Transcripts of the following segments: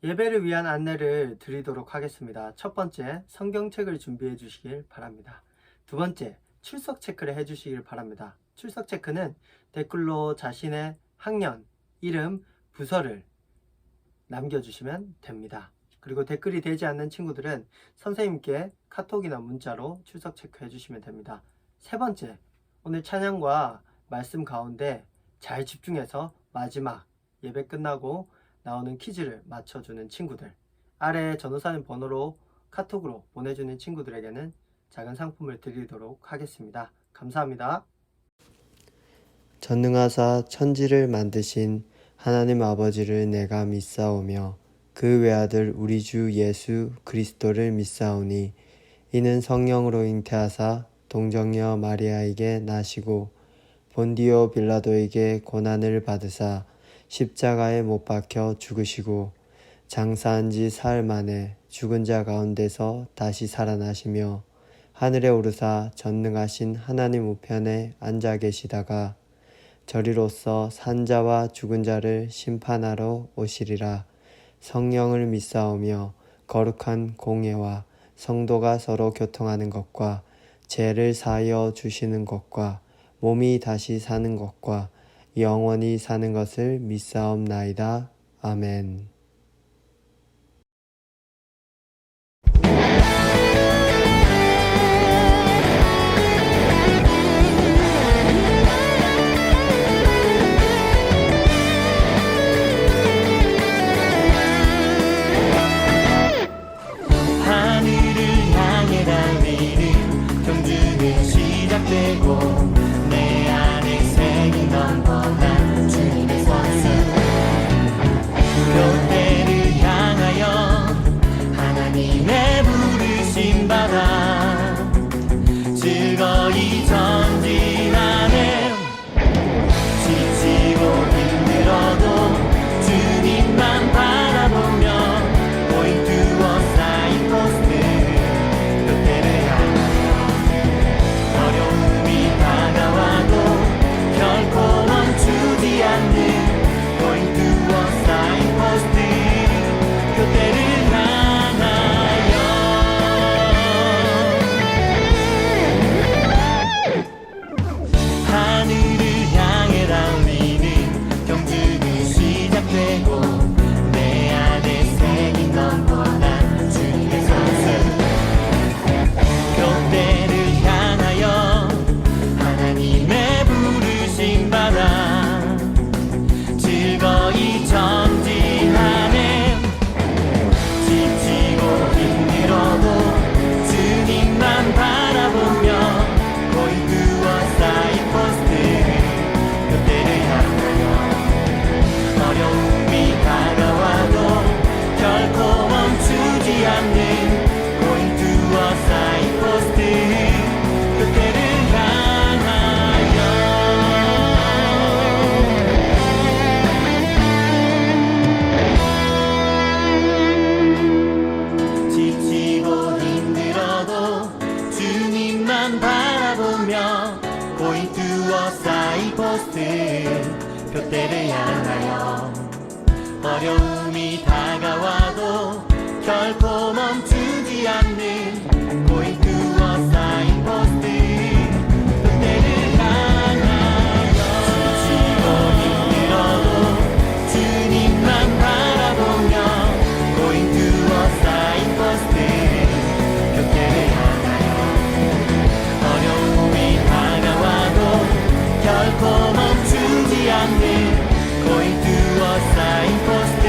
예배를 위한 안내를 드리도록 하겠습니다. 첫 번째, 성경책을 준비해 주시길 바랍니다. 두 번째, 출석 체크를 해 주시길 바랍니다. 출석 체크는 댓글로 자신의 학년, 이름, 부서를 남겨주시면 됩니다. 그리고 댓글이 되지 않는 친구들은 선생님께 카톡이나 문자로 출석 체크해 주시면 됩니다. 세 번째, 오늘 찬양과 말씀 가운데 잘 집중해서 마지막 예배 끝나고 나오는 퀴즈를 맞춰주는 친구들, 아래 전도사님 번호로 카톡으로 보내주는 친구들에게는 작은 상품을 드리도록 하겠습니다. 감사합니다. 전능하사 천지를 만드신 하나님 아버지를 내가 믿사오며 그 외아들 우리 주 예수 그리스도를 믿사오니 이는 성령으로 잉태하사 동정녀 마리아에게 나시고 본디오 빌라도에게 고난을 받으사 십자가에 못 박혀 죽으시고 장사한 지 사흘 만에 죽은 자 가운데서 다시 살아나시며 하늘에 오르사 전능하신 하나님 우편에 앉아 계시다가 저리로서 산 자와 죽은 자를 심판하러 오시리라. 성령을 믿사오며 거룩한 공예와 성도가 서로 교통하는 것과 죄를 사하여 주시는 것과 몸이 다시 사는 것과 영원히 사는 것을 믿사옵나이다. 아멘. 하늘을 향해 달리는 경주는 시작되고 내 안에 색이 넘쳐난 주님의 선수 교대를 향하여 하나님의 부르심 받아 즐거이 전진하네. 지치고 힘들어도 주님만 바라보며 Going to a signpost 그때를 향하여 어려움이 다가와도 결코 멈추지 않는 Going to a signpost 그때를 향하여 하늘을 향해 달리는 경주는 시작되고 내 안에 색이 넘쳐난 주님의 선수 교대를 향하여 하나님의 부르심 받아 즐거이 전진하네. 지치고 힘들어도 주님만 바라보며 Going to a signpost 그때를 향하여 어려움이 다가와도 결코 멈추지 않는 Going to a signpost 그때를 향하여 지치고 힘들어도 주님만 바라보며 Going to a signpost 표대를 향하여 어려움이 다가와도 결코 멈추지 않는 Going to a signpost 표대를 향하여 지치고 힘들어도 주님만 바라보며 Going to a signpost 표대를 향하여 어려움이 다가와도 결코 멈추지 않는 Going to a signpost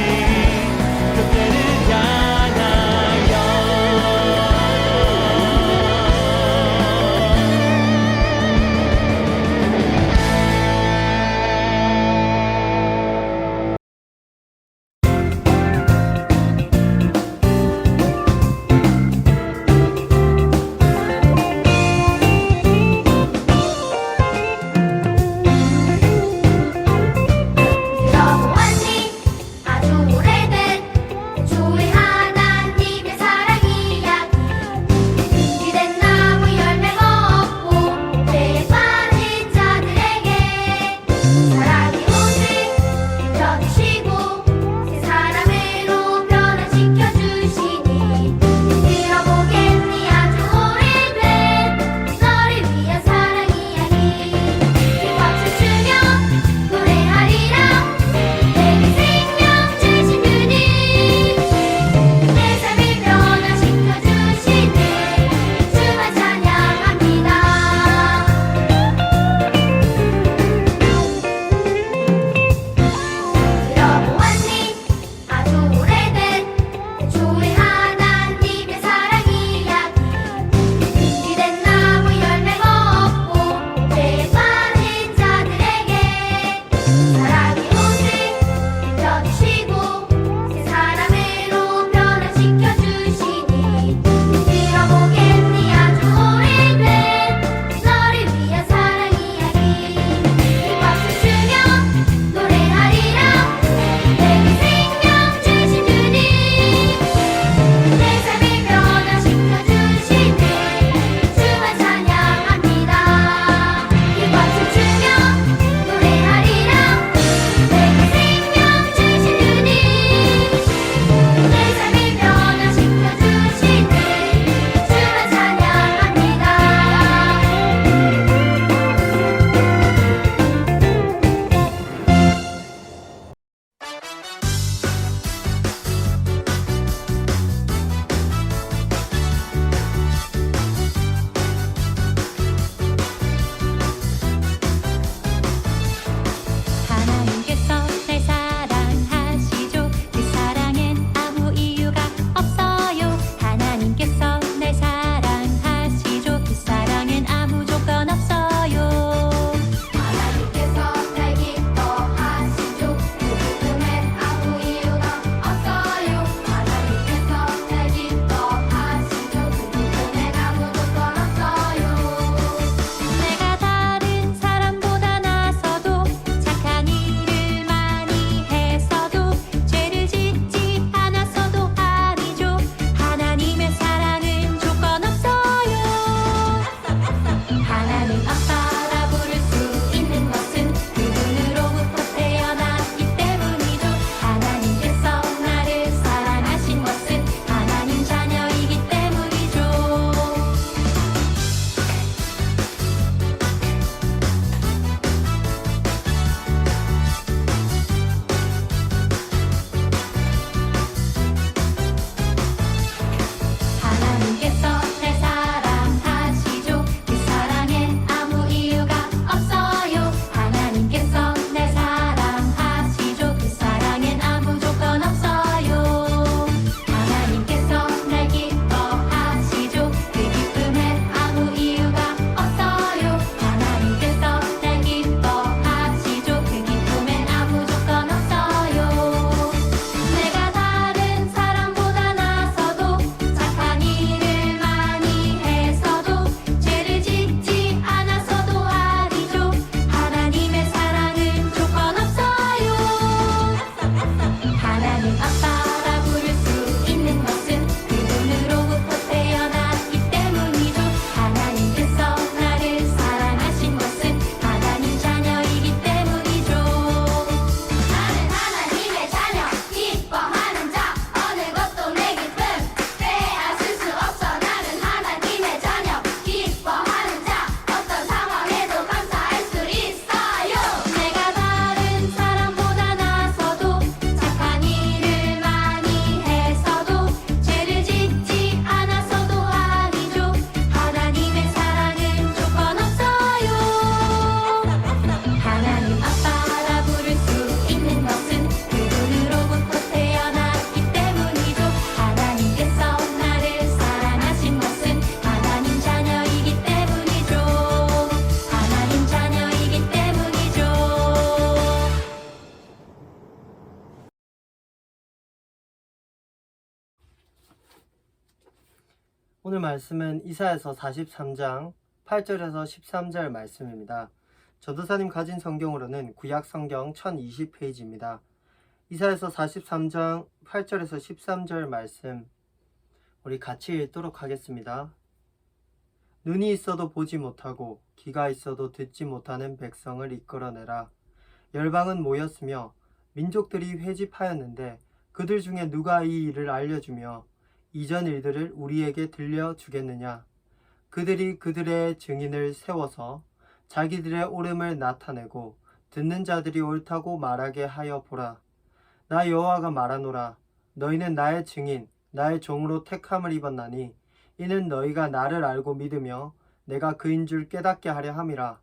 오늘 말씀은 이사야서 43장 8절에서 13절 말씀입니다. 전도사님 가진 성경으로는 구약 성경 1020페이지입니다. 이사야서 43장 8절에서 13절 말씀 우리 같이 읽도록 하겠습니다. 눈이 있어도 보지 못하고 귀가 있어도 듣지 못하는 백성을 이끌어내라. 열방은 모였으며 민족들이 회집하였는데 그들 중에 누가 이 일을 알려주며 이전 일들을 우리에게 들려주겠느냐. 그들이 그들의 증인을 세워서 자기들의 옳음을 나타내고 듣는 자들이 옳다고 말하게 하여 보라. 나 여호와가 말하노라. 너희는 나의 증인 나의 종으로 택함을 입었나니 이는 너희가 나를 알고 믿으며 내가 그인 줄 깨닫게 하려 함이라.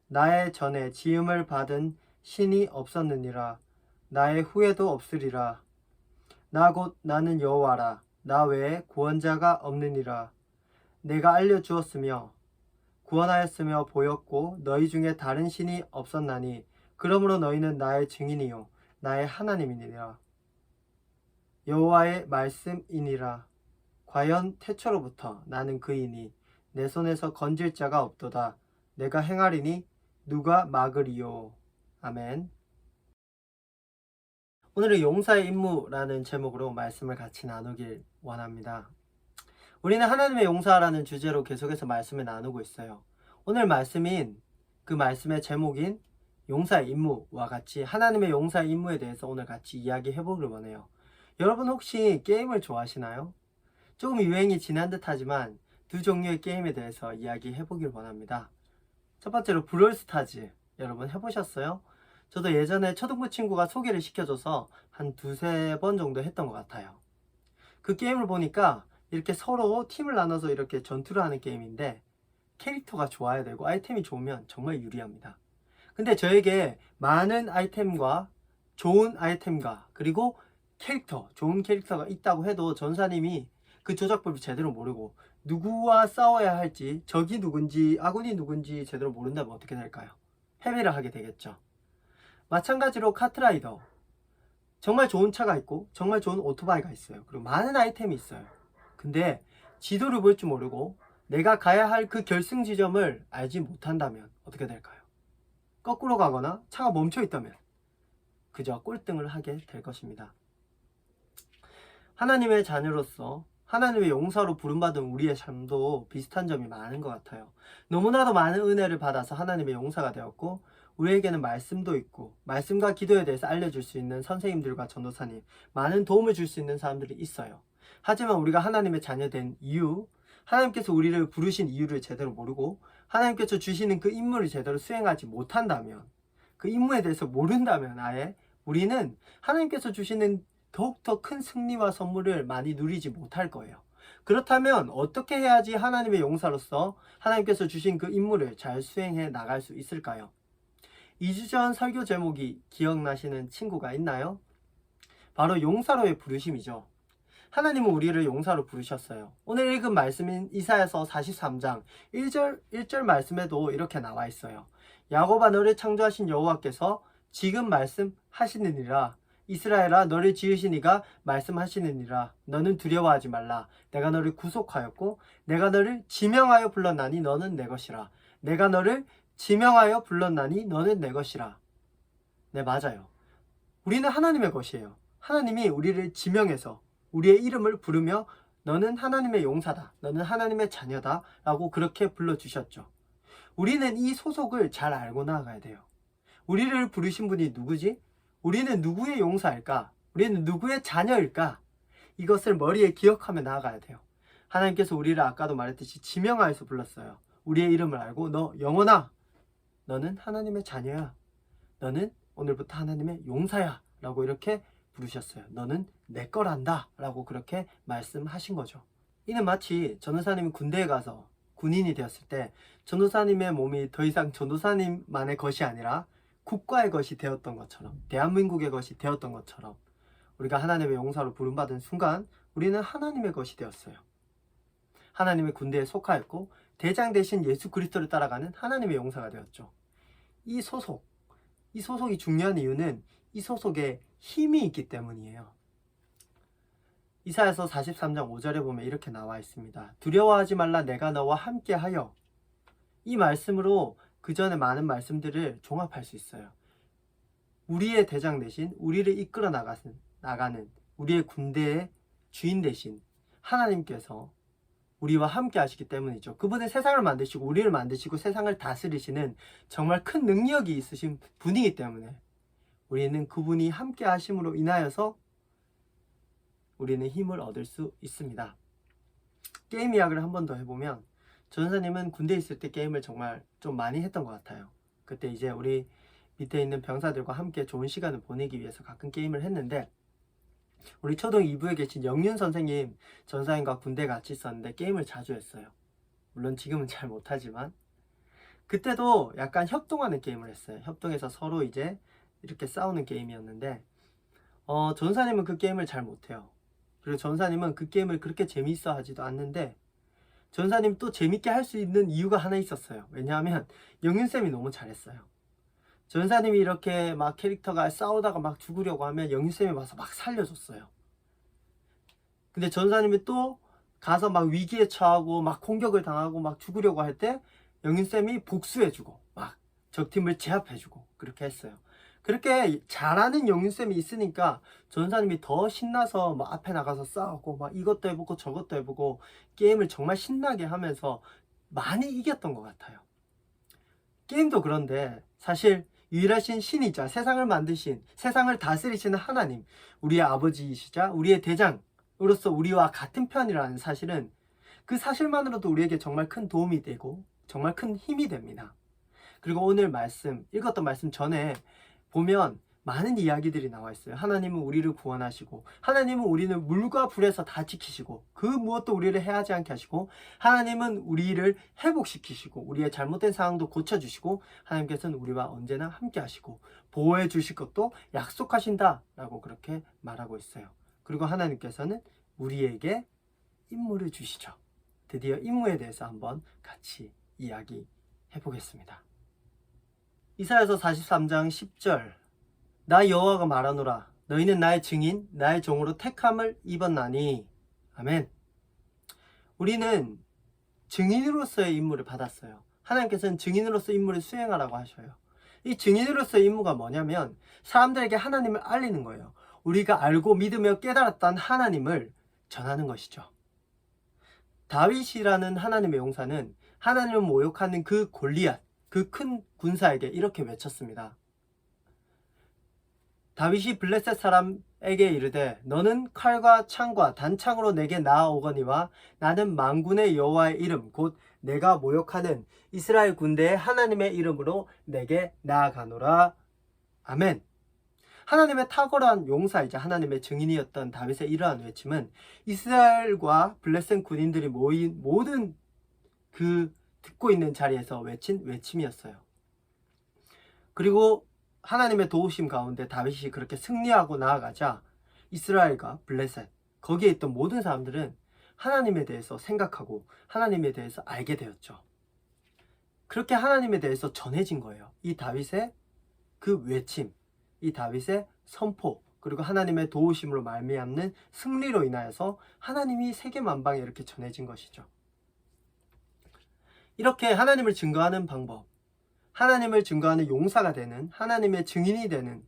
나의 전에 지음을 받은 신이 없었느니라. 나의 후에도 없으리라. 나 곧 나는 여호와라. 나 외에 구원자가 없느니라. 내가 알려주었으며 구원하였으며 보였고 너희 중에 다른 신이 없었나니 그러므로 너희는 나의 증인이요 나의 하나님이니라. 여호와의 말씀이니라. 과연 태초로부터 나는 그이니 내 손에서 건질 자가 없도다. 내가 행하리니 누가 막으리요. 아멘. 오늘은 용사의 임무라는 제목으로 말씀을 같이 나누길 원합니다. 우리는 하나님의 용사라는 주제로 계속해서 말씀을 나누고 있어요. 오늘 말씀인 그 말씀의 제목인 용사의 임무와 같이 하나님의 용사의 임무에 대해서 오늘 같이 이야기해 보길 원해요. 여러분 혹시 게임을 좋아하시나요? 조금 유행이 지난 듯 하지만 두 종류의 게임에 대해서 이야기해 보길 원합니다. 첫 번째로 브롤스타즈 여러분 해보셨어요? 저도 예전에 초등부 친구가 소개를 시켜줘서 한 두세 번 정도 했던 것 같아요. 그 게임을 보니까 이렇게 서로 팀을 나눠서 이렇게 전투를 하는 게임인데 캐릭터가 좋아야 되고 아이템이 좋으면 정말 유리합니다. 근데 저에게 많은 아이템과 좋은 아이템과 그리고 캐릭터, 좋은 캐릭터가 있다고 해도 전사님이 그 조작법을 제대로 모르고 누구와 싸워야 할지 적이 누군지 아군이 누군지 제대로 모른다면 어떻게 될까요? 패배를 하게 되겠죠. 마찬가지로 카트라이더 정말 좋은 차가 있고 정말 좋은 오토바이가 있어요. 그리고 많은 아이템이 있어요. 근데 지도를 볼 줄 모르고 내가 가야 할 그 결승 지점을 알지 못한다면 어떻게 될까요? 거꾸로 가거나 차가 멈춰 있다면 그저 꼴등을 하게 될 것입니다. 하나님의 자녀로서 하나님의 용사로 부름받은 우리의 삶도 비슷한 점이 많은 것 같아요. 너무나도 많은 은혜를 받아서 하나님의 용사가 되었고 우리에게는 말씀도 있고 말씀과 기도에 대해서 알려줄 수 있는 선생님들과 전도사님 많은 도움을 줄 수 있는 사람들이 있어요. 하지만 우리가 하나님의 자녀된 이유 하나님께서 우리를 부르신 이유를 제대로 모르고 하나님께서 주시는 그 임무를 제대로 수행하지 못한다면 그 임무에 대해서 모른다면 아예 우리는 하나님께서 주시는 더욱더 큰 승리와 선물을 많이 누리지 못할 거예요. 그렇다면 어떻게 해야지 하나님의 용사로서 하나님께서 주신 그 임무를 잘 수행해 나갈 수 있을까요? 2주 전 설교 제목이 기억나시는 친구가 있나요? 바로 용사로의 부르심이죠. 하나님은 우리를 용사로 부르셨어요. 오늘 읽은 말씀인 이사야서 43장 1절 말씀에도 이렇게 나와 있어요. 야곱아 너를 창조하신 여호와께서 지금 말씀하시느니라. 이스라엘아 너를 지으신 이가 말씀하시느니라. 너는 두려워하지 말라. 내가 너를 구속하였고 내가 너를 지명하여 불렀나니 너는 내 것이라. 내가 너를 지명하여 불렀나니 너는 내 것이라. 네, 맞아요. 우리는 하나님의 것이에요. 하나님이 우리를 지명해서 우리의 이름을 부르며 너는 하나님의 용사다. 너는 하나님의 자녀다. 라고 그렇게 불러주셨죠. 우리는 이 소속을 잘 알고 나아가야 돼요. 우리를 부르신 분이 누구지? 우리는 누구의 용사일까? 우리는 누구의 자녀일까? 이것을 머리에 기억하며 나아가야 돼요. 하나님께서 우리를 아까도 말했듯이 지명하여서 불렀어요. 우리의 이름을 알고 너 영혼아 너는 하나님의 자녀야. 너는 오늘부터 하나님의 용사야. 라고 이렇게 부르셨어요. 너는 내 거란다. 라고 그렇게 말씀하신 거죠. 이는 마치 전도사님이 군대에 가서 군인이 되었을 때 전도사님의 몸이 더 이상 전도사님만의 것이 아니라 국가의 것이 되었던 것처럼 대한민국의 것이 되었던 것처럼 우리가 하나님의 용사로 부름받은 순간 우리는 하나님의 것이 되었어요. 하나님의 군대에 속하였고 대장 대신 예수 그리스도를 따라가는 하나님의 용사가 되었죠. 이 소속이 중요한 이유는 이 소속에 힘이 있기 때문이에요. 이사야서 43장 5절에 보면 이렇게 나와 있습니다. 두려워하지 말라, 내가 너와 함께하여. 이 말씀으로 그 전에 많은 말씀들을 종합할 수 있어요. 우리의 대장 대신 우리를 이끌어 나가는 우리의 군대의 주인 대신 하나님께서 우리와 함께 하시기 때문이죠. 그분은 세상을 만드시고 우리를 만드시고 세상을 다스리시는 정말 큰 능력이 있으신 분이기 때문에 우리는 그분이 함께 하심으로 인하여서 우리는 힘을 얻을 수 있습니다. 게임 이야기를 한 번 더 해보면, 전사님은 군대에 있을 때 게임을 정말 좀 많이 했던 것 같아요. 그때 이제 우리 밑에 있는 병사들과 함께 좋은 시간을 보내기 위해서 가끔 게임을 했는데, 우리 초등 2부에 계신 영윤 선생님 전사님과 군대 같이 있었는데 게임을 자주 했어요. 물론 지금은 잘 못하지만 그때도 약간 협동하는 게임을 했어요. 협동해서 서로 이제 이렇게 싸우는 게임이었는데 전사님은 그 게임을 잘 못해요. 그리고 전사님은 그 게임을 그렇게 재미있어 하지도 않는데, 전사님 또 재밌게 할 수 있는 이유가 하나 있었어요. 왜냐하면 영윤쌤이 너무 잘했어요. 전사님이 이렇게 막 캐릭터가 싸우다가 막 죽으려고 하면 영윤쌤이 와서 막 살려줬어요. 근데 전사님이 또 가서 막 위기에 처하고 막 공격을 당하고 막 죽으려고 할 때 영윤쌤이 복수해주고 막 적팀을 제압해주고 그렇게 했어요. 그렇게 잘하는 영윤쌤이 있으니까 전사님이 더 신나서 막 앞에 나가서 싸우고 막 이것도 해보고 저것도 해보고 게임을 정말 신나게 하면서 많이 이겼던 것 같아요. 게임도 그런데 사실 유일하신 신이자 세상을 만드신, 세상을 다스리시는 하나님, 우리의 아버지이시자 우리의 대장으로서 우리와 같은 편이라는 사실은, 그 사실만으로도 우리에게 정말 큰 도움이 되고 정말 큰 힘이 됩니다. 그리고 오늘 읽었던 말씀 전에 보면 많은 이야기들이 나와 있어요. 하나님은 우리를 구원하시고, 하나님은 우리를 물과 불에서 다 지키시고, 그 무엇도 우리를 해하지 않게 하시고, 하나님은 우리를 회복시키시고, 우리의 잘못된 상황도 고쳐주시고, 하나님께서는 우리와 언제나 함께 하시고 보호해 주실 것도 약속하신다 라고 그렇게 말하고 있어요. 그리고 하나님께서는 우리에게 임무를 주시죠. 드디어 임무에 대해서 한번 같이 이야기해 보겠습니다. 이사야서 43장 10절, 나 여호와가 말하노라, 너희는 나의 증인, 나의 종으로 택함을 입었나니. 아멘. 우리는 증인으로서의 임무를 받았어요. 하나님께서는 증인으로서 임무를 수행하라고 하셔요. 이 증인으로서의 임무가 뭐냐면 사람들에게 하나님을 알리는 거예요. 우리가 알고 믿으며 깨달았던 하나님을 전하는 것이죠. 다윗이라는 하나님의 용사는 하나님을 모욕하는 그 골리앗, 그 큰 군사에게 이렇게 외쳤습니다. 다윗이 블레셋 사람에게 이르되, 너는 칼과 창과 단창으로 내게 나아오거니와 나는 만군의 여호와의 이름 곧 내가 모욕하는 이스라엘 군대의 하나님의 이름으로 내게 나아가노라. 아멘. 하나님의 탁월한 용사이자 하나님의 증인이었던 다윗의 이러한 외침은 이스라엘과 블레셋 군인들이 모인 모든 그 듣고 있는 자리에서 외친 외침이었어요. 그리고 하나님의 도우심 가운데 다윗이 그렇게 승리하고 나아가자 이스라엘과 블레셋, 거기에 있던 모든 사람들은 하나님에 대해서 생각하고 하나님에 대해서 알게 되었죠. 그렇게 하나님에 대해서 전해진 거예요. 이 다윗의 그 외침, 이 다윗의 선포, 그리고 하나님의 도우심으로 말미암는 승리로 인하여서 하나님이 세계 만방에 이렇게 전해진 것이죠. 이렇게 하나님을 증거하는 방법, 하나님을 증거하는 용사가 되는, 하나님의 증인이 되는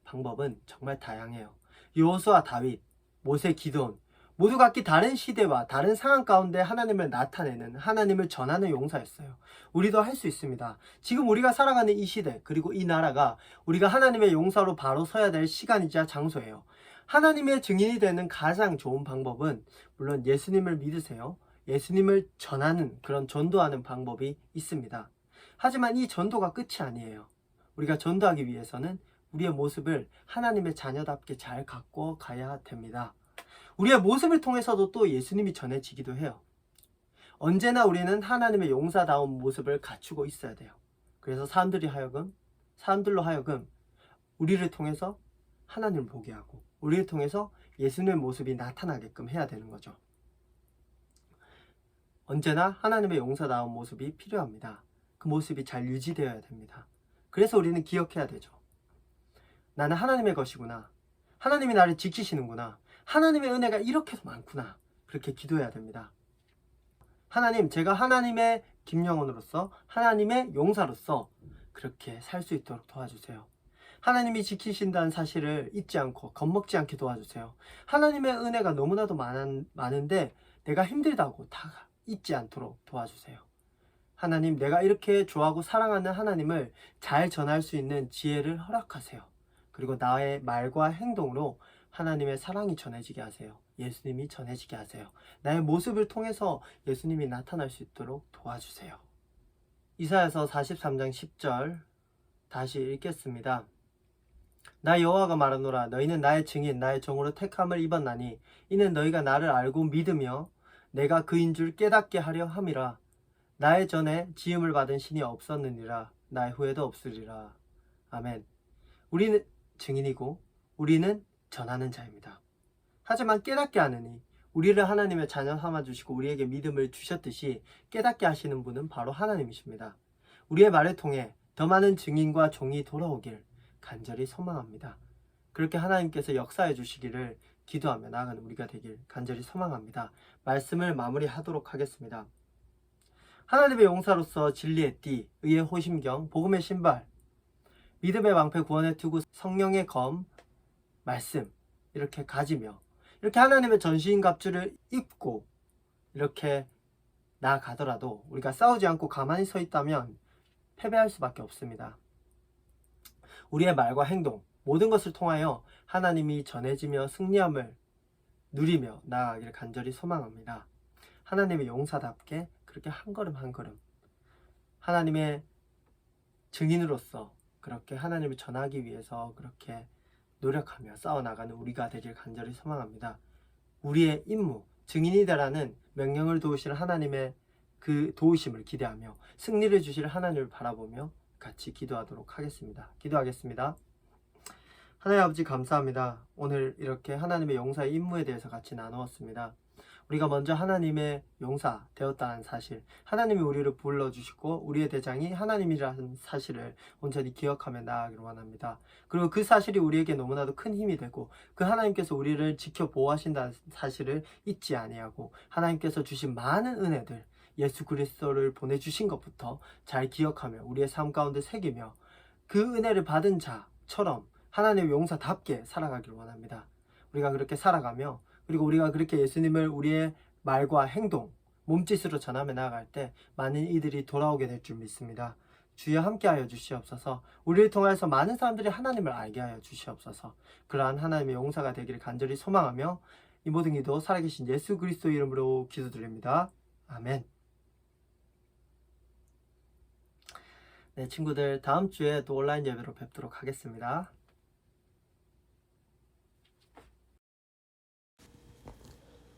방법은 정말 다양해요. 여호수아, 다윗, 모세, 기드온 모두 각기 다른 시대와 다른 상황 가운데 하나님을 나타내는, 하나님을 전하는 용사였어요. 우리도 할 수 있습니다. 지금 우리가 살아가는 이 시대, 그리고 이 나라가 우리가 하나님의 용사로 바로 서야 될 시간이자 장소예요. 하나님의 증인이 되는 가장 좋은 방법은 물론 예수님을 믿으세요. 예수님을 전하는, 그런 전도하는 방법이 있습니다. 하지만 이 전도가 끝이 아니에요. 우리가 전도하기 위해서는 우리의 모습을 하나님의 자녀답게 잘 갖고 가야 됩니다. 우리의 모습을 통해서도 또 예수님이 전해지기도 해요. 언제나 우리는 하나님의 용사다운 모습을 갖추고 있어야 돼요. 그래서 사람들로 하여금 우리를 통해서 하나님을 보게 하고 우리를 통해서 예수님의 모습이 나타나게끔 해야 되는 거죠. 언제나 하나님의 용사다운 모습이 필요합니다. 그 모습이 잘 유지되어야 됩니다. 그래서 우리는 기억해야 되죠. 나는 하나님의 것이구나. 하나님이 나를 지키시는구나. 하나님의 은혜가 이렇게도 많구나. 그렇게 기도해야 됩니다. 하나님, 제가 하나님의 김영원으로서 하나님의 용사로서 그렇게 살 수 있도록 도와주세요. 하나님이 지키신다는 사실을 잊지 않고 겁먹지 않게 도와주세요. 하나님의 은혜가 너무나도 많은데 내가 힘들다고 다 잊지 않도록 도와주세요. 하나님, 내가 이렇게 좋아하고 사랑하는 하나님을 잘 전할 수 있는 지혜를 허락하세요. 그리고 나의 말과 행동으로 하나님의 사랑이 전해지게 하세요. 예수님이 전해지게 하세요. 나의 모습을 통해서 예수님이 나타날 수 있도록 도와주세요. 이사야서 43장 10절 다시 읽겠습니다. 나 여호와가 말하노라. 너희는 나의 증인 나의 종으로 택함을 입었나니 이는 너희가 나를 알고 믿으며 내가 그인 줄 깨닫게 하려 함이라. 나의 전에 지음을 받은 신이 없었느니라. 나의 후에도 없으리라. 아멘. 우리는 증인이고 우리는 전하는 자입니다. 하지만 깨닫게 하느니 우리를 하나님의 자녀 삼아주시고 우리에게 믿음을 주셨듯이 깨닫게 하시는 분은 바로 하나님이십니다. 우리의 말을 통해 더 많은 증인과 종이 돌아오길 간절히 소망합니다. 그렇게 하나님께서 역사해 주시기를 기도하며 나아가는 우리가 되길 간절히 소망합니다. 말씀을 마무리하도록 하겠습니다. 하나님의 용사로서 진리의 띠, 의의 호심경, 복음의 신발, 믿음의 방패, 구원의 투구, 성령의 검, 말씀 이렇게 가지며 이렇게 하나님의 전신 갑주를 입고 이렇게 나아가더라도 우리가 싸우지 않고 가만히 서 있다면 패배할 수밖에 없습니다. 우리의 말과 행동 모든 것을 통하여 하나님이 전해지며 승리함을 누리며 나아가기를 간절히 소망합니다. 하나님의 용사답게 그렇게 한 걸음 한 걸음 하나님의 증인으로서 그렇게 하나님을 전하기 위해서 그렇게 노력하며 싸워나가는 우리가 되길 간절히 소망합니다. 우리의 임무, 증인이 되라는 명령을 도우실 하나님의 그 도우심을 기대하며 승리를 주실 하나님을 바라보며 같이 기도하도록 하겠습니다. 기도하겠습니다. 하나님 아버지 감사합니다. 오늘 이렇게 하나님의 용사의 임무에 대해서 같이 나누었습니다. 우리가 먼저 하나님의 용사 되었다는 사실, 하나님이 우리를 불러주시고 우리의 대장이 하나님이라는 사실을 온전히 기억하며 나아가기를 원합니다. 그리고 그 사실이 우리에게 너무나도 큰 힘이 되고 그 하나님께서 우리를 지켜 보호하신다는 사실을 잊지 아니하고 하나님께서 주신 많은 은혜들, 예수 그리스도를 보내주신 것부터 잘 기억하며 우리의 삶 가운데 새기며 그 은혜를 받은 자처럼 하나님의 용사답게 살아가기를 원합니다. 우리가 그렇게 살아가며 그리고 우리가 그렇게 예수님을 우리의 말과 행동, 몸짓으로 전하며 나아갈 때 많은 이들이 돌아오게 될 줄 믿습니다. 주여 함께하여 주시옵소서. 우리를 통해서 많은 사람들이 하나님을 알게 하여 주시옵소서. 그러한 하나님의 용사가 되기를 간절히 소망하며 이 모든 기도 살아계신 예수 그리스도 이름으로 기도드립니다. 아멘. 네, 친구들 다음 주에 또 온라인 예배로 뵙도록 하겠습니다.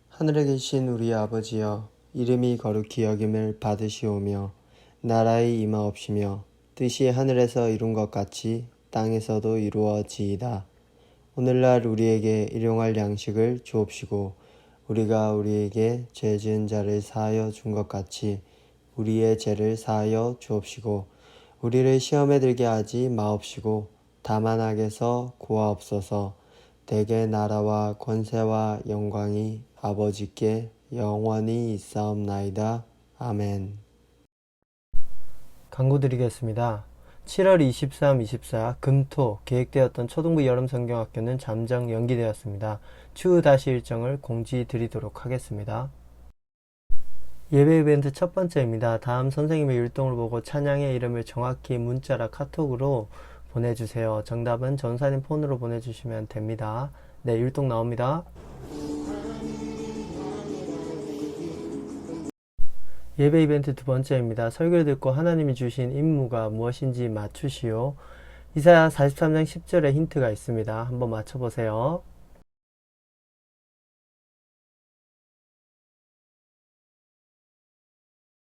하늘에 계신 우리 아버지여, 이름이 거룩히 여김을 받으시오며 나라의 임하옵시며 뜻이 하늘에서 이룬 것 같이 땅에서도 이루어지이다. 오늘날 우리에게 일용할 양식을 주옵시고 우리가 우리에게 죄 지은 자를 사하여 준 것 같이 우리의 죄를 사하여 주옵시고 우리를 시험에 들게 하지 마옵시고 다만 악에서 구하옵소서. 대개 나라와 권세와 영광이 아버지께 영원히 있사옵나이다. 아멘. 광고 드리겠습니다. 7월 23, 24 금토 계획되었던 초등부 여름 성경학교는 잠정 연기되었습니다. 추후 다시 일정을 공지 드리도록 하겠습니다. 예배 이벤트 첫 번째입니다. 다음 선생님의 율동을 보고 찬양의 이름을 정확히 문자나 카톡으로 보내주세요. 정답은 전사님 폰으로 보내주시면 됩니다. 네, 율동 나옵니다. 예배 이벤트 두 번째입니다. 설교를 듣고 하나님이 주신 임무가 무엇인지 맞추시오. 이사야 43장 10절에 힌트가 있습니다. 한번 맞춰보세요.